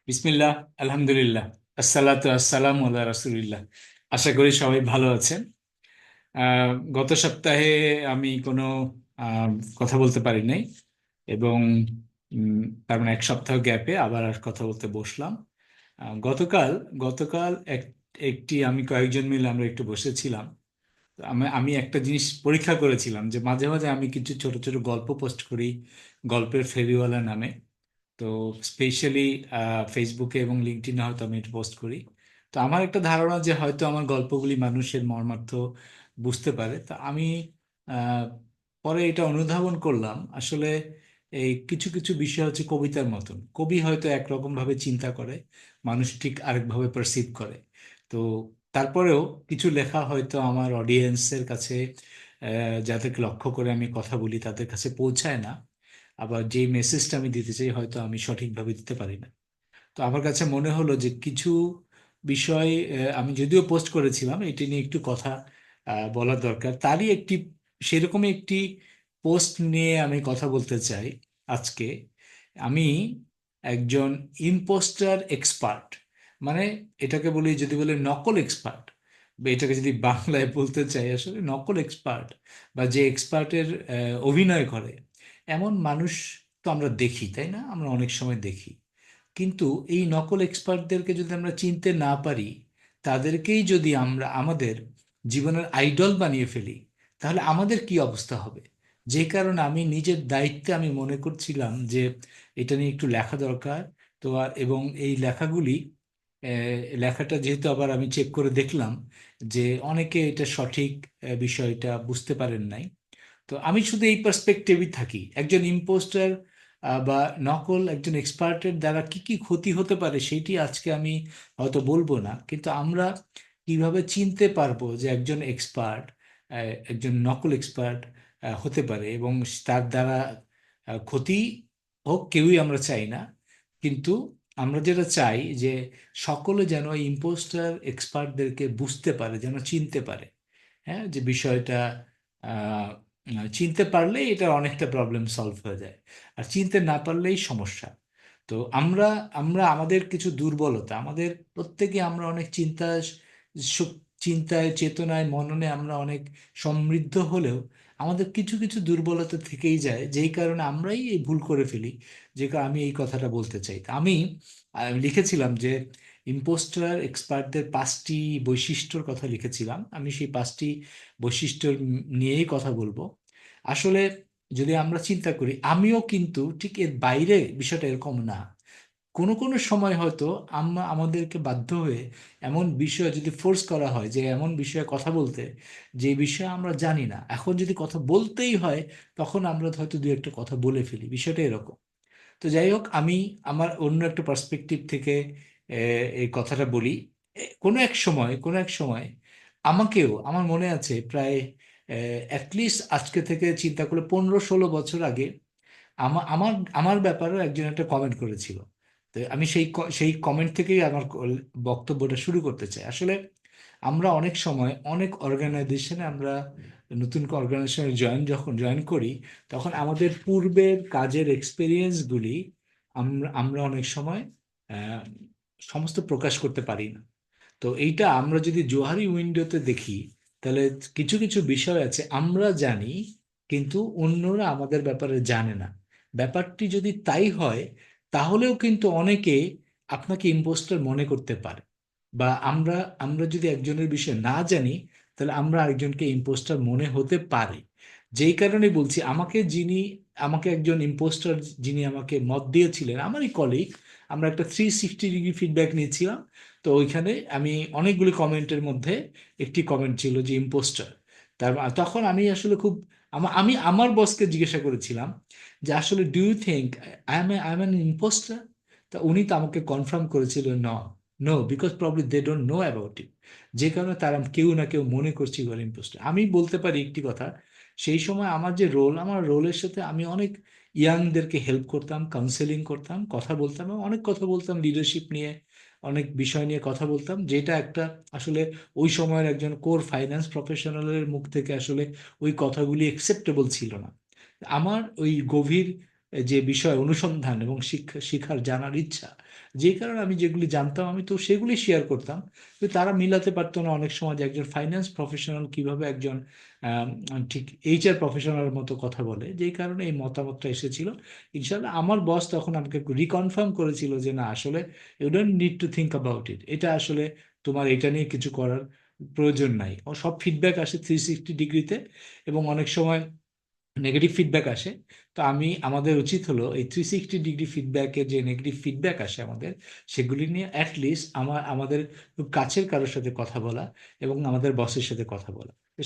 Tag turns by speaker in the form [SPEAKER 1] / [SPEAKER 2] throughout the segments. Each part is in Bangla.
[SPEAKER 1] বিসমিল্লাহ, আলহামদুলিল্লাহ, আসসালাতু আসসালামু আলা রাসূলিল্লাহ। আশা করি সবাই ভালো আছেন। গত সপ্তাহে আমি কোনো আহ, কথা বলতে পারি নাই, এবং উম, তার মানে এক সপ্তাহ গ্যাপে আবার আর কথা বলতে বসলাম। গতকাল গতকাল একটি আমি কয়েকজন মিলে আমরা একটু বসেছিলাম। তো আমি একটা জিনিস পরীক্ষা করেছিলাম যে মাঝে মাঝে আমি কিছু ছোট ছোট গল্প পোস্ট করি গল্পের ফেরিওয়ালা নামে। তো স্পেশালি ফেসবুকে এবং লিঙ্কডইনে হয়তো আমি এটা পোস্ট করি। তো আমার একটা ধারণা যে হয়তো আমার গল্পগুলি মানুষের মর্মার্থ বুঝতে পারে। তো আমি আহ, পরে এটা অনুধাবন করলাম, আসলে এই কিছু কিছু বিষয় হচ্ছে কবিতার মতন। কবি হয়তো একরকম ভাবে চিন্তা করে, মানুষ ঠিক আরেকভাবে পারসিভ করে। তো তারপরেও কিছু লেখা হয়তো আমার অডিয়েন্সের কাছে, যাদেরকে লক্ষ্য করে আমি কথা বলি, তাদের কাছে পৌঁছায় না। আবার যে মেসেজটা আমি দিতে চাই হয়তো আমি সঠিকভাবে দিতে পারি না। তো আমার কাছে মনে হলো যে কিছু বিষয় আমি যদিও পোস্ট করেছিলাম, এটি নিয়ে একটু কথা বলা দরকার। তারই একটি, সেরকমই একটি পোস্ট নিয়ে আমি কথা বলতে চাই আজকে। আমি একজন ইম্পোস্টার এক্সপার্ট, মানে এটাকে বলি, যদি বলে নকল এক্সপার্ট, বা এটাকে যদি বাংলায় বলতে চাই আসলে নকল এক্সপার্ট, বা যে এক্সপার্টের অভিনয় করে এমন মানুষ তো আমরা দেখি, তাই না? আমরা অনেক সময় দেখি। কিন্তু এই নকল এক্সপার্টদেরকে যদি আমরা চিনতে না পারি, তাদেরকেই যদি আমরা আমাদের জীবনের আইডল বানিয়ে ফেলি, তাহলে আমাদের কি অবস্থা হবে? যে কারণে আমি নিজের দায়িত্বে আমি মনে করছিলাম যে এটা নিয়ে একটু লেখা দরকার। তো এবং এই লেখাগুলি, লেখাটা যেহেতু আবার আমি চেক করে দেখলাম যে অনেকে এটা সঠিক বিষয়টা বুঝতে পারেন নাই। তো আমি শুধু এই পার্সপেক্টিভই থাকি, একজন ইম্পোস্টার বা নকল একজন এক্সপার্টের দ্বারা কি কি ক্ষতি হতে পারে সেটি আজকে আমি হয়তো বলবো না, কিন্তু আমরা কিভাবে চিনতে পারবো যে একজন এক্সপার্ট একজন নকল এক্সপার্ট হতে পারে, এবং তার দ্বারা ক্ষতি হোক কেউই আমরা চাই না। কিন্তু আমরা যেটা চাই যে সকলে যেন ইম্পোস্টার এক্সপার্টদেরকে বুঝতে পারে, যেন চিনতে পারে। হ্যাঁ, যে বিষয়টা চিনতে পারলেই এটা অনেকটা প্রবলেম সলভ হয়ে যায়, আর চিনতে না পারলেই সমস্যা। তো আমরা আমরা আমাদের কিছু দুর্বলতা, আমাদের প্রত্যেকে আমরা অনেক চিন্তায়, চেতনায়, মননে আমরা অনেক সমৃদ্ধ হলেও আমাদের কিছু কিছু দুর্বলতা থেকেই যায়, যেই কারণে আমরাই এই ভুল করে ফেলি। আমি এই কথাটা বলতে চাই। তা আমি লিখেছিলাম যে ইম্পোস্টার এক্সপার্টদের 5টি বৈশিষ্ট্যর কথা লিখেছিলাম। আমি সেই 5টি বৈশিষ্ট্য নিয়েই কথা বলবো। আসলে যদি আমরা চিন্তা করি, আমিও কিন্তু ঠিক এর বাইরে বিষয়টা এরকম না। কোনো কোনো সময় হয়তো আমরা আমাদেরকে বাধ্য হয়ে এমন বিষয় যদি ফোর্স করা হয় যে এমন বিষয়ে কথা বলতে, যে বিষয়ে আমরা জানি না, এখন যদি কথা বলতেই হয়, তখন আমরা হয়তো দু একটা কথা বলে ফেলি, বিষয়টা এরকম। তো যাই হোক, আমি আমার অন্য একটা পার্সপেক্টিভ থেকে এই কথাটা বলি। কোনো এক সময় আমাকেও, আমার মনে আছে প্রায় অ্যাটলিস্ট আজকে থেকে চিন্তা করলে 15-16 বছর আগে আমার আমার আমার ব্যাপারেও একজন একটা কমেন্ট করেছিল। তো আমি সেই কমেন্ট থেকেই আমার বক্তব্যটা শুরু করতে চাই। আসলে আমরা অনেক সময় অনেক অর্গানাইজেশনে, আমরা নতুন অর্গানাইজেশনে যখন জয়েন করি, তখন আমাদের পূর্বের কাজের এক্সপিরিয়েন্সগুলি আমরা আমরা অনেক সময় আহ, সমস্ত প্রকাশ করতে পারি না। তো এইটা আমরা যদি জোহারি উইন্ডোতে দেখি, তাহলে কিছু কিছু বিষয় আছে আমরা জানি, কিন্তু অন্যরা আমাদের ব্যাপারে জানে না। ব্যাপারটি যদি তাই হয়, তাহলেও কিন্তু অনেকে আপনাকে ইম্পোস্টার মনে করতে পারে। বা আমরা আমরা যদি একজনের বিষয়ে না জানি, তাহলে আমরা আরেকজনকে ইম্পোস্টার মনে হতে পারে। যেই কারণে বলছি, আমাকে একজন ইম্পোস্টার, যিনি আমাকে মত দিয়েছিলেন, আমারই কলিগ, আমরা একটা 360 ডিগ্রি ফিডব্যাক নিয়েছিলাম। তো ওইখানে আমি অনেকগুলি কমেন্টের মধ্যে একটি কমেন্ট ছিল যে ইম্পোস্টার। তখন আমি আসলে খুব, আমি আমার বসকে জিজ্ঞাসা করেছিলাম যে আসলে do you think I am an impostor? তা উনি তো আমাকে কনফার্ম করেছিল, no, no, because probably they don't know about it. যে কারণে তারা কেউ না কেউ মনে করছিল ইম্পোস্টার। আমি বলতে পারি একটি কথা, সেই সময় আমার যে রোল, আমার রোলের সাথে আমি অনেক ইয়াংদেরকে হেল্প করতাম, কাউন্সেলিং করতাম, কথা বলতাম, এবং অনেক কথা বলতাম লিডারশিপ নিয়ে, অনেক বিষয় নিয়ে কথা বলতাম, যেটা একটা আসলে ওই সময়ের একজন কোর ফাইন্যান্স প্রফেশনালের মুখ থেকে আসলে ওই কথাগুলি অ্যাকসেপ্টেবল ছিল না। আমার ওই গভীর যে বিষয় অনুসন্ধান এবং শিখার জানার ইচ্ছা, যেই কারণে আমি যেগুলি জানতাম আমি তো সেগুলি শেয়ার করতাম। তো তারা মিলাতে পারতো না অনেক সময় যে একজন ফাইন্যান্স প্রফেশনাল কিভাবে একজন আম, ঠিক এইচআর প্রফেশনালের মতো কথা বলে, যেই কারণে এই মতামতটা এসেছিল। ইনশাল্লাহ আমার বস তখন আমাকে রিকনফার্ম করেছিল যে না, আসলে you don't need to think about it, এটা আসলে তোমার এটা নিয়ে কিছু করার প্রয়োজন নাই। ও সব ফিডব্যাক আসে 360 ডিগ্রিতে, এবং অনেক সময় নেগেটিভ ফিডব্যাক আসে। তো আমাদের উচিত হলো এই 360 ডিগ্রি ফিডব্যাকের যে নেগেটিভ ফিডব্যাক আসে আমাদের, সেগুলি নিয়ে অ্যাটলিস্ট আমাদের খুব কাছের কারোর সাথে কথা বলা এবং আমাদের বসের সাথে কথা বলা। তো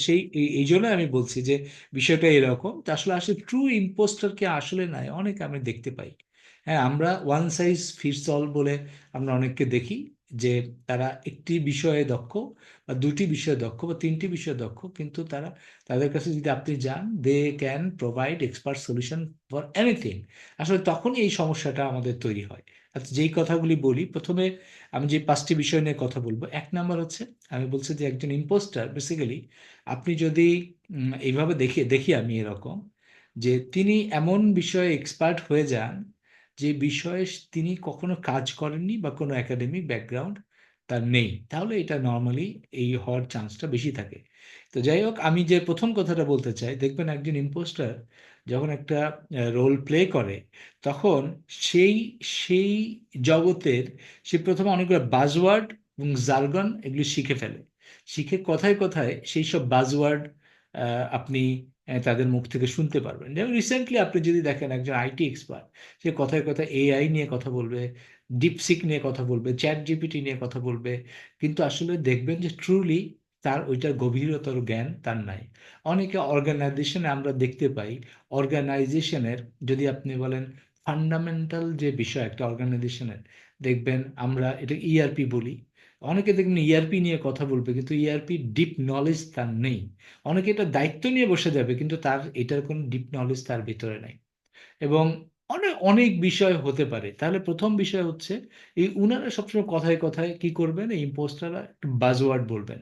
[SPEAKER 1] এই জন্য আমি বলছি যে বিষয়টা এরকম। তো আসলে আসলে ট্রু ইম্পোস্টারকে আসলে নাই, অনেক আমি দেখতে পাই। হ্যাঁ, আমরা ওয়ান সাইজ ফিটস অল বলে আমরা অনেককে দেখি যে তারা একটি বিষয়ে দক্ষ, বা দুটি বিষয়ে দক্ষ, বা তিনটি বিষয়ে দক্ষ, কিন্তু তাদের কাছে যদি আপনি যান, they can provide expert solution for anything. আসলে তখনই এই সমস্যাটা আমাদের তৈরি হয়। আচ্ছা, যেই কথাগুলি বলি প্রথমে, আমি যে 5টি বিষয় নিয়ে কথা বলবো, 1 নাম্বার হচ্ছে, আমি বলছি যে একজন ইম্পোস্টার বেসিক্যালি, আপনি যদি এইভাবে দেখি আমি এরকম, যে তিনি এমন বিষয়ে এক্সপার্ট হয়ে যান যে বিষয়ে তিনি কখনো কাজ করেননি বা কোনো একাডেমিক ব্যাকগ্রাউন্ড তার নেই, তাহলে এটা নর্মালি এই হওয়ার চান্সটা বেশি থাকে। তো যাই হোক, আমি যে প্রথম কথাটা বলতে চাই, দেখবেন একজন ইম্পোস্টার যখন একটা রোল প্লে করে, তখন সেই সেই জগতের সে প্রথমে অনেকগুলো বাজওয়ার্ড এবং জার্গন এগুলি শিখে ফেলে। শিখে কথায় কথায় সেই সব বাজওয়ার্ড আপনি তাদের মুখ থেকে শুনতে পারবেন। যেমন রিসেন্টলি আপনি যদি দেখেন একজন আইটি এক্সপার্ট, সে কথায় কথায় এআই নিয়ে কথা বলবে, ডিপসিক নিয়ে কথা বলবে, চ্যাট জিপিটি নিয়ে কথা বলবে, কিন্তু আসলে দেখবেন যে ট্রুলি তার ওইটার গভীরতর জ্ঞান তার নাই। অনেকে অর্গানাইজেশনে আমরা দেখতে পাই, অর্গানাইজেশনের যদি আপনি বলেন ফান্ডামেন্টাল যে বিষয় একটা অর্গানাইজেশনের, দেখবেন আমরা এটা ইআরপি বলি, অনেকে দেখবেন ইআরপি নিয়ে কথা বলবে কিন্তু ইআরপি ডিপ নলেজ তার নেই। অনেকে এটা দায়িত্ব নিয়ে বসে যাবে কিন্তু তার এটার কোনো ডিপ নলেজ তার ভিতরে নাই। এবং অনেক অনেক বিষয় হতে পারে। তাহলে প্রথম বিষয় হচ্ছে, এই উনারা সবসময় কথায় কথায় কি করবেন, এই ইম্পোস্টাররা একটু বাজওয়ার্ড বলবেন।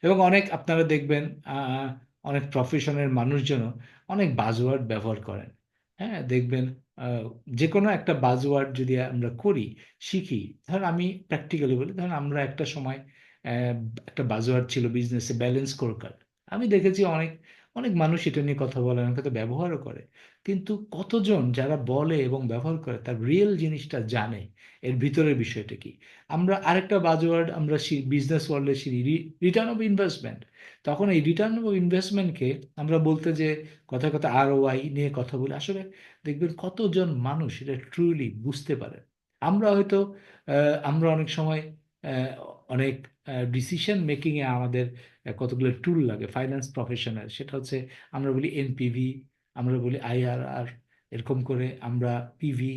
[SPEAKER 1] এবং অনেক আপনারা দেখবেন অনেক প্রফেশনের মানুষজনও অনেক বাজওয়ার্ড ব্যবহার করেন। হ্যাঁ, দেখবেন আহ, যে কোনো একটা বাজওয়ার্ড যদি আমরা করি, শিখি, ধর আমি প্র্যাকটিক্যালি বলি, ধরুন আমরা একটা সময় আহ, একটা বাজওয়ার্ড ছিল বিজনেসে, ব্যালেন্স স্কোরকার্ড। আমি দেখেছি অনেক অনেক মানুষ এটা নিয়ে কথা বলে, অনেক কথা ব্যবহারও করে, কিন্তু কতজন যারা বলে এবং ব্যবহার করে তার রিয়েল জিনিসটা জানে, এর ভিতরের বিষয়টা কি। আমরা আরেকটা বাজওয়ার্ড আমরা বিজনেস ওয়ার্ল্ডে শিখি, রিটার্ন অফ ইনভেস্টমেন্ট। তখন এই রিটার্ন অফ ইনভেস্টমেন্টকে আমরা বলতে যে কথা কথা আরওআই নিয়ে কথা বলি, আসলে দেখবেন কতজন মানুষ এটা ট্রুলি বুঝতে পারে। আমরা হয়তো আমরা অনেক সময় আহ, অনেক ডিসিশন মেকিংয়ে আমাদের কতগুলো টুল লাগে ফাইন্যান্স প্রফেশনাল, সেটা হচ্ছে আমরা বলি এনপিভি, আমরা বলি আইআরআর, এরকম করে আমরা পিভি,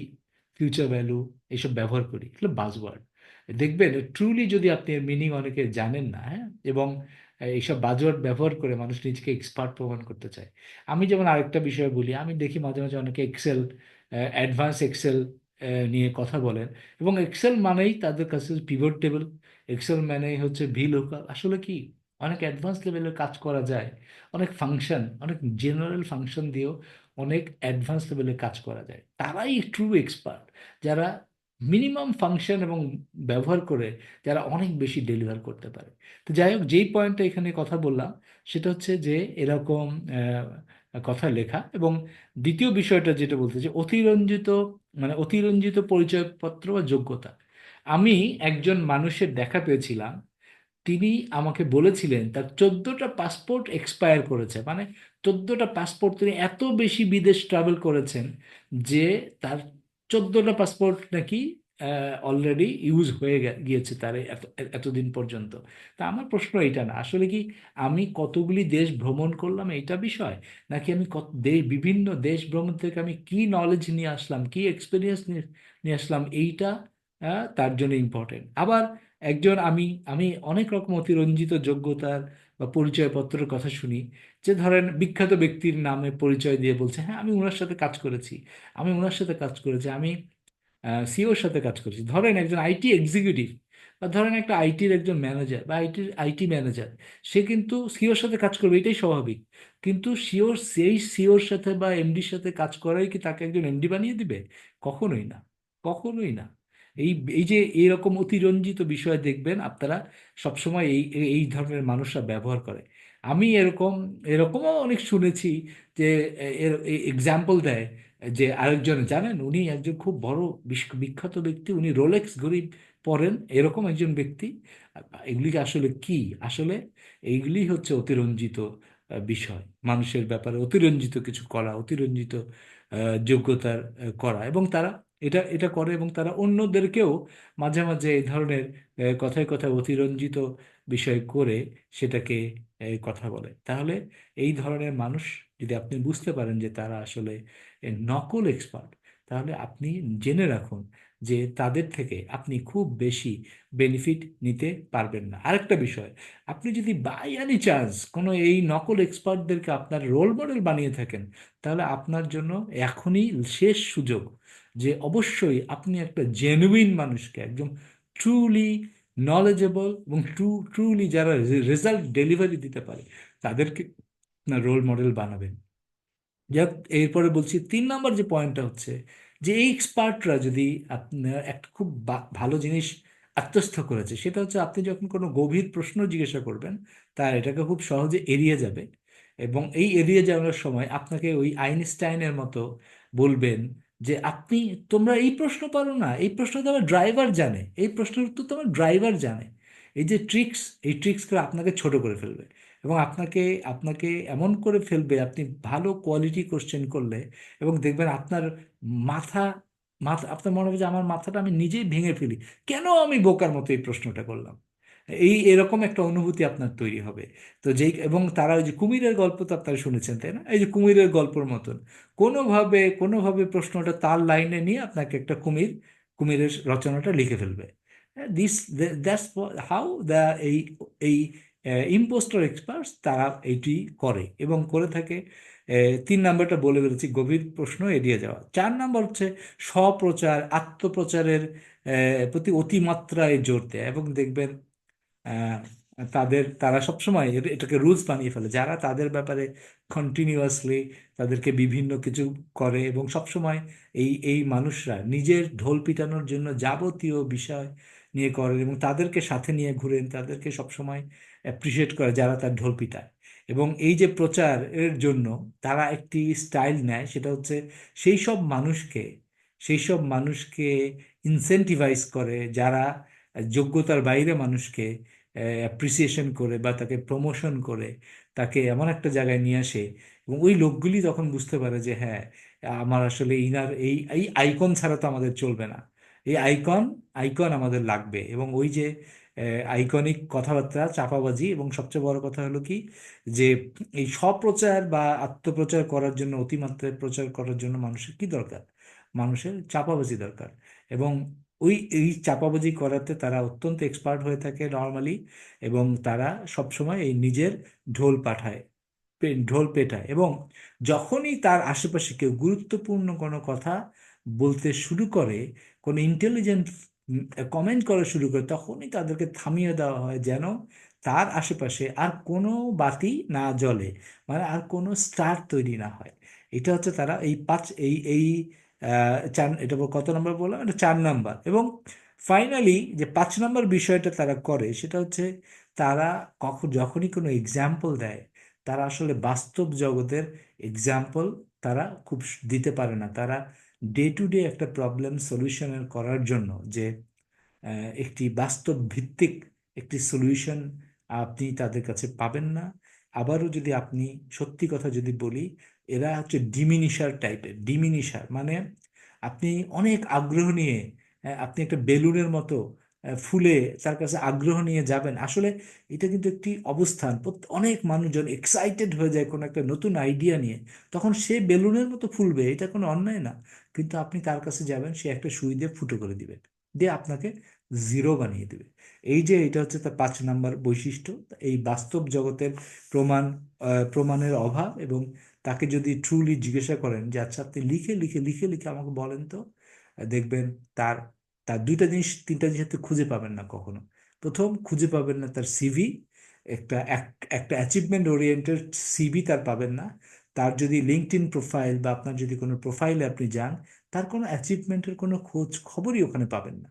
[SPEAKER 1] ফিউচার ভ্যালু, এইসব ব্যবহার করি, এগুলো বাজওয়ার্ড। দেখবেন ট্রুলি যদি আপনি এর মিনিং অনেকে জানেন না, হ্যাঁ, এবং এইসব বাজওয়ার্ড ব্যবহার করে মানুষ নিজেকে এক্সপার্ট প্রমাণ করতে চায়। আমি যেমন আরেকটা বিষয় বলি, আমি দেখি মাঝে মাঝে অনেকে এক্সেল, অ্যাডভান্স এক্সেল নিয়ে কথা বলেন, এবং এক্সেল মানেই তাদের কাছে পিভট টেবিল, এক্সেল মানেই হচ্ছে ভি লোকাল। আসলে কি, অনেক অ্যাডভান্স লেভেলের কাজ করা যায়, অনেক ফাংশন, অনেক জেনারেল ফাংশন দিয়েও অনেক অ্যাডভান্স লেভেলে কাজ করা যায়। তারাই ট্রু এক্সপার্ট, যারা মিনিমাম ফাংশন এবং ব্যবহার করে যারা অনেক বেশি ডেলিভার করতে পারে। তো যাই হোক, যেই পয়েন্টটা এখানে কথা বললাম সেটা হচ্ছে যে এরকম কথা লেখা। এবং দ্বিতীয় বিষয়টা যেটা বলতে যে অতিরঞ্জিত, মানে অতিরঞ্জিত পরিচয়পত্র বা যোগ্যতা। আমি একজন মানুষের দেখা পেয়েছিলাম, তিনি আমাকে বলেছিলেন তার 14টা পাসপোর্ট এক্সপায়ার করেছে, মানে 14টা পাসপোর্ট, তিনি এত বেশি বিদেশ ট্রাভেল করেছেন যে তার 14টা পাসপোর্ট নাকি অলরেডি ইউজ হয়ে গিয়েছে তার এতদিন পর্যন্ত। তা আমার প্রশ্ন এটা না, আসলে কি আমি কতগুলি দেশ ভ্রমণ করলাম এইটা বিষয়, নাকি আমি কত বিভিন্ন দেশ ভ্রমণ থেকে আমি কি নলেজ নিয়ে আসলাম, কি এক্সপিরিয়েন্স নিয়ে নিয়ে আসলাম, এইটা তার জন্য ইম্পর্টেন্ট। আবার একজন আমি আমি অনেক রকম অতিরঞ্জিত যোগ্যতার বা পরিচয়পত্রের কথা শুনি, যে ধরেন বিখ্যাত ব্যক্তির নামে পরিচয় দিয়ে বলছে হ্যাঁ আমি ওনার সাথে কাজ করেছি, আমি ওনার সাথে কাজ করেছি, আমি সিওর সাথে কাজ করেছি। ধরেন একজন আইটি এক্সিকিউটিভ,
[SPEAKER 2] বা ধরেন একটা আইটির একজন ম্যানেজার বা আইটি ম্যানেজার, সে কিন্তু সিওর সাথে কাজ করবে, এটাই স্বাভাবিক। কিন্তু সিওর সেই সিওর সাথে বা এমডির সাথে কাজ করাই কি তাকে একজন এমডি বানিয়ে দিবে? কখনোই না, কখনোই না। এই এই যে এরকম অতিরঞ্জিত বিষয় দেখবেন আপনারা সবসময় এই এই এই ধরনের মানুষরা ব্যবহার করে। আমি এরকমও অনেক শুনেছি যে এর এক্সাম্পল দেয় যে আরেকজন, জানেন উনি একজন খুব বড় বিখ্যাত ব্যক্তি, উনি রোলেক্স ঘড়ি পরেন, এরকম একজন ব্যক্তি। এগুলি আসলে কি? আসলে এইগুলি হচ্ছে অতিরঞ্জিত বিষয়, মানুষের ব্যাপারে অতিরঞ্জিত কিছু করা, অতিরঞ্জিত যোগ্যতার করা, এবং তারা এটা এটা করে, এবং তারা অন্যদেরকেও মাঝে মাঝে এই ধরনের কথায় কথায় অতিরঞ্জিত বিষয় করে সেটাকে কথা বলে। তাহলে এই ধরনের মানুষ যদি আপনি বুঝতে পারেন যে তারা আসলে নকল এক্সপার্ট, তাহলে আপনি জেনে রাখুন যে তাদের থেকে আপনি খুব বেশি বেনিফিট নিতে পারবেন না। আরেকটা বিষয়, আপনি যদি বাই এনি চান্স কোনো এই নকল এক্সপার্টদেরকে আপনার রোল মডেল বানিয়ে থাকেন, তাহলে আপনার জন্য এখনই শেষ সুযোগ যে অবশ্যই আপনি একটা জেনুইন মানুষকে, একদম ট্রুলি নলেজেবল এবং ট্রুলি যারা রেজাল্ট ডেলিভারি দিতে পারে, তাদেরকে আপনার রোল মডেল বানাবেন। যাক, এরপরে বলছি 3 নম্বর যে পয়েন্টটা হচ্ছে যে এই এক্সপার্টরা যদি আপনার একটা খুব ভালো জিনিস আত্মস্থ করেছে, সেটা হচ্ছে আপনি যখন কোনো গভীর প্রশ্ন জিজ্ঞাসা করবেন, তার এটাকে খুব সহজে এড়িয়ে যাবে। এবং এই এড়িয়ে যাওয়ার সময় আপনাকে ওই আইনস্টাইনের মতো বলবেন যে আপনি, তোমরা এই প্রশ্ন পারো না, এই প্রশ্ন তো আমার ড্রাইভার জানে, এই প্রশ্নের উত্তর তো আমার ড্রাইভার জানে। এই যে ট্রিক্স, এই ট্রিক্স করে আপনাকে ছোট করে ফেলবে, এবং আপনাকে আপনাকে এমন করে ফেলবে আপনি ভালো কোয়ালিটি কোশ্চেন করলে, এবং দেখবেন আপনার মাথা মাথা আপনার মনে হবে যে আমার মাথাটা আমি নিজেই ভেঙে ফেলি, কেন আমি বোকার মতো এই প্রশ্নটা করলাম। এরকম একটা অনুভূতি আপনার তৈরি হবে। তো যেই, এবং তারা ওই যে কুমিরের গল্প তো আপনারা শুনেছেন তাই না, এই যে কুমিরের গল্পের মতন কোনোভাবে কোনোভাবে প্রশ্নটা তার লাইনে নিয়ে আপনাকে একটা কুমিরের রচনাটা লিখে ফেলবে। দিস দ্যাটস হাউ দ্য এই এই ইম্পোস্টার এক্সপার্টস তারা এইটি করে এবং করে থাকে। 3 নম্বরটা বলে ফেলেছি, গভীর প্রশ্ন এড়িয়ে যাওয়া। 4 নম্বর হচ্ছে স্বপ্রচার, আত্মপ্রচারের প্রতি অতিমাত্রায় জোর দেয়, এবং দেখবেন আহ, তারা সবসময় এটাকে রুলস বানিয়ে ফেলে, যারা তাদের ব্যাপারে কন্টিনিউয়াসলি তাদেরকে বিভিন্ন কিছু করে, এবং সবসময় এই মানুষরা নিজের ঢোল পিটানোর জন্য যাবতীয় বিষয় নিয়ে করেন, এবং তাদেরকে সাথে নিয়ে ঘুরেন, তাদেরকে সবসময় অ্যাপ্রিসিয়েট করে যারা তার ঢোল পিটায়। এবং এই যে প্রচার এর জন্য তারা একটি স্টাইল নেয়, সেটা হচ্ছে সেই সব মানুষকে সেই সব মানুষকে ইনসেন্টিভাইজ করে যারা যোগ্যতার বাইরে মানুষকে অ্যাপ্রিসিয়েশন করে বা তাকে প্রমোশন করে, তাকে এমন একটা জায়গায় নিয়ে আসে, এবং ওই লোকগুলি তখন বুঝতে পারে যে হ্যাঁ, আমার আসলে ইনার এই এই আইকন ছাড়া তো আমাদের চলবে না, এই আইকন আইকন আমাদের লাগবে। এবং ওই যে আইকনিক কথাবার্তা, চাপাবাজি, এবং সবচেয়ে বড় কথা হলো কি, যে এই স্বপ্রচার বা আত্মপ্রচার করার জন্য, অতিমাত্রায় প্রচার করার জন্য মানুষের কি দরকার? মানুষের চাপাবাজি দরকার। এবং এই চাপাবাজি করাতে তারা অত্যন্ত এক্সপার্ট হয়ে থাকে নর্মালি, এবং তারা সবসময় এই নিজের ঢোল পাঠায়, ঢোল পেটায়, এবং যখনই তার আশেপাশে কেউ গুরুত্বপূর্ণ কোনো কথা বলতে শুরু করে, কোনো ইন্টেলিজেন্ট কমেন্ট করা শুরু করে, তখনই তাদেরকে থামিয়ে দেওয়া হয়, যেন তার আশেপাশে আর কোনো বাতি না জ্বলে, মানে আর কোনো স্টার তৈরি না হয়। এটা হচ্ছে তারা এই পাঁচ এই এই চার, এটা কত নম্বর বললাম, এটা 4 নম্বর। এবং ফাইনালি যে 5 নম্বর বিষয়টা তারা করে, সেটা হচ্ছে তারা যখনই কোনো এক্সাম্পল দেয়, তারা আসলে বাস্তব জগতের এক্সাম্পল তারা খুব দিতে পারে না। তারা ডে টু ডে একটা প্রবলেম সলিউশনের করার জন্য যে একটি বাস্তব ভিত্তিক একটি সলিউশন আপনি তাদের কাছে পাবেন না। আবারও যদি আপনি সত্যি কথা যদি বলি, এরা হচ্ছে ডিমিনিশার টাইপের। ডিমিনিশার মানে আপনি অনেক আগ্রহ নিয়ে আপনি একটা বেলুনের মতো ফুলে তার কাছে আগ্রহ নিয়ে যাবেন, আসলে এটা কিন্তু একটি অবস্থান। অনেক মানুষজন এক্সাইটেড হয়ে যায় কোনো একটা নতুন আইডিয়া নিয়ে, তখন সে বেলুনের মতো ফুলবে, এটা কোনো অন্যায় না। কিন্তু আপনি তার কাছে যাবেন, সে একটা সুই দিয়ে ফুটো করে দিবে, দিয়ে আপনাকে জিরো বানিয়ে দেবে। এই যে এটা হচ্ছে তার 5 নম্বর বৈশিষ্ট্য। এই বাস্তব জগতের প্রমাণের অভাব, এবং তাকে যদি ট্রুলি জিজ্ঞাসা করেন যে আচ্ছা আপনি লিখে লিখে লিখে লিখে আমাকে বলেন তো, দেখবেন তার তার দুইটা জিনিস তিনটা জিনিস আপনি খুঁজে পাবেন না কখনো। প্রথম, খুঁজে পাবেন না তার সিভি, একটা অ্যাচিভমেন্ট ওরিয়েন্টেড সিভি তার পাবেন না। তার যদি লিঙ্কডইন প্রোফাইল বা আপনার যদি কোনো প্রোফাইলে আপনি যান, তার কোনো অ্যাচিভমেন্টের কোনো খোঁজ খবরই ওখানে পাবেন না।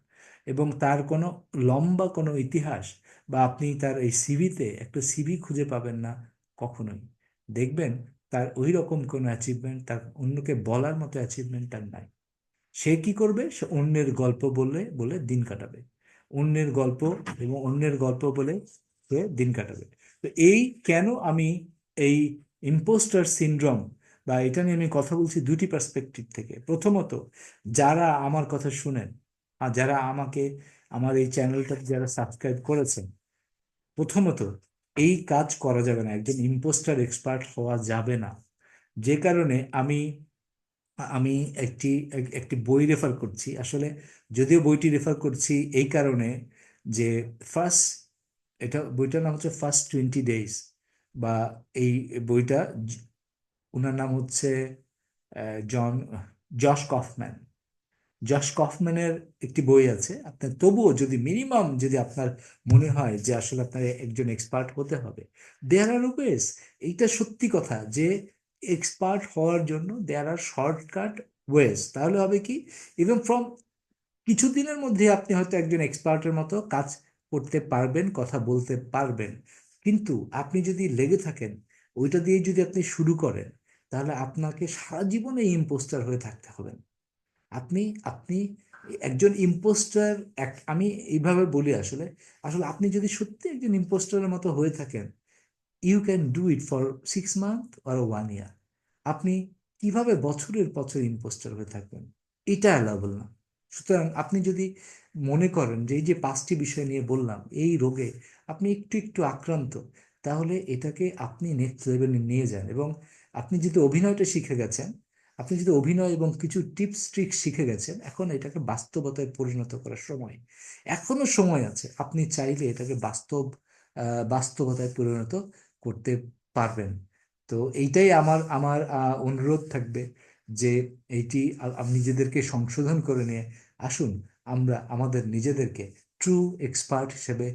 [SPEAKER 2] এবং তার কোনো লম্বা কোনো ইতিহাস বা আপনি তার এই সিভিতে একটা সিভি খুঁজে পাবেন না কখনোই। দেখবেন তার ওই রকম কোনো অ্যাচিভমেন্ট, তার অন্যকে বলার মতো অ্যাচিভমেন্ট তার নাই। সে কি করবে? সে অন্যের গল্প বলে বলে দিন কাটাবে। অন্যের গল্প এবং অন্যের গল্প বলে সে দিন কাটাবে। তো এই কেন আমি এই ইম্পোস্টার সিনড্রোম বা এটা নিয়ে আমি কথা বলছি দুটি পার্সপেক্টিভ থেকে। প্রথমত, যারা আমার কথা শুনেন আর যারা আমাকে আমার এই চ্যানেলটাতে যারা সাবস্ক্রাইব করেছেন, প্রথমত এই কাজ করা যাবে না, একজন ইম্পোস্টার এক্সপার্ট হওয়া যাবে না। যে কারণে আমি আমি একটি একটি বই রেফার করছি আসলে। যদিও বইটি রেফার করছি এই কারণে যে ফার্স্ট, বইটার নাম হচ্ছে ফার্স্ট 20 ডেজ, বা এই বইটা ওনার নাম হচ্ছে জন জশ কফম্যান। জশ কফম্যানের একটি বই আছে। আপনার তবুও যদি মিনিমাম যদি আপনার মনে হয় যে আসলে আপনার একজন এক্সপার্ট হতে হবে, দেয়ার আর ওয়েজ। এইটা সত্যি কথা যে এক্সপার্ট হওয়ার জন্য দেয়ার আর শর্টকাট ওয়েজ। তাহলে হবে কি, ইভেন ফ্রম কিছুদিনের মধ্যে আপনি হয়তো একজন এক্সপার্টের মতো কাজ করতে পারবেন, কথা বলতে পারবেন। কিন্তু আপনি যদি লেগে থাকেন, ওইটা দিয়ে যদি আপনি শুরু করেন, তাহলে আপনাকে সারা জীবনে ইম্পোস্টার হয়ে থাকতে হবে। আপনি আপনি একজন ইম্পোস্টার, আমি এইভাবে বলি আসলে, আসলে আপনি যদি সত্যি একজন ইম্পোস্টারের মতো হয়ে থাকেন, you can do it for 6 month or 1 year. আপনি কিভাবে বছরের বছর ইম্পোস্টার হয়ে থাকবেন? এটা অ্যালাউবল না। সুতরাং আপনি যদি মনে করেন যে এই যে 5টি বিষয় নিয়ে বললাম, এই রোগে আপনি একটু একটু আক্রান্ত, তাহলে এটাকে আপনি নেক্সট লেভেলে নিয়ে যান। এবং আপনি যদি অভিনয়টা শিখে গেছেন, আপনি যদি অভিনয় এবং কিছু টিপস ট্রিক্স শিখে গেছেন, এখন এটাকে বাস্তবতায় পরিণত করার সময়। এখনো সময় আছে, আপনি চাইলে এটাকে বাস্তবতায় পরিণত করতে পারবেন। তো এইটাই আমার আমার অনুরোধ থাকবে যে এইটি নিজেদেরকে সংশোধন করে নিয়ে আসুন, আমরা আমাদের নিজেদেরকে ট্রু এক্সপার্ট হিসেবে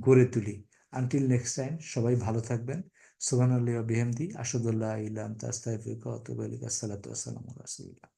[SPEAKER 2] গড়ে তুলি। আনটিল নেক্সট টাইম, সবাই ভালো থাকবেন। সুবহানাল্লাহি ওয়া বিহামদি, আশহাদু আল্লা ইলাহা ইল্লা আনতা, আস্তাগফিরুকা ওয়া আতুবু ইলাইক। আসসালাতু ওয়াসসালামু আলা রাসূলিল্লাহ।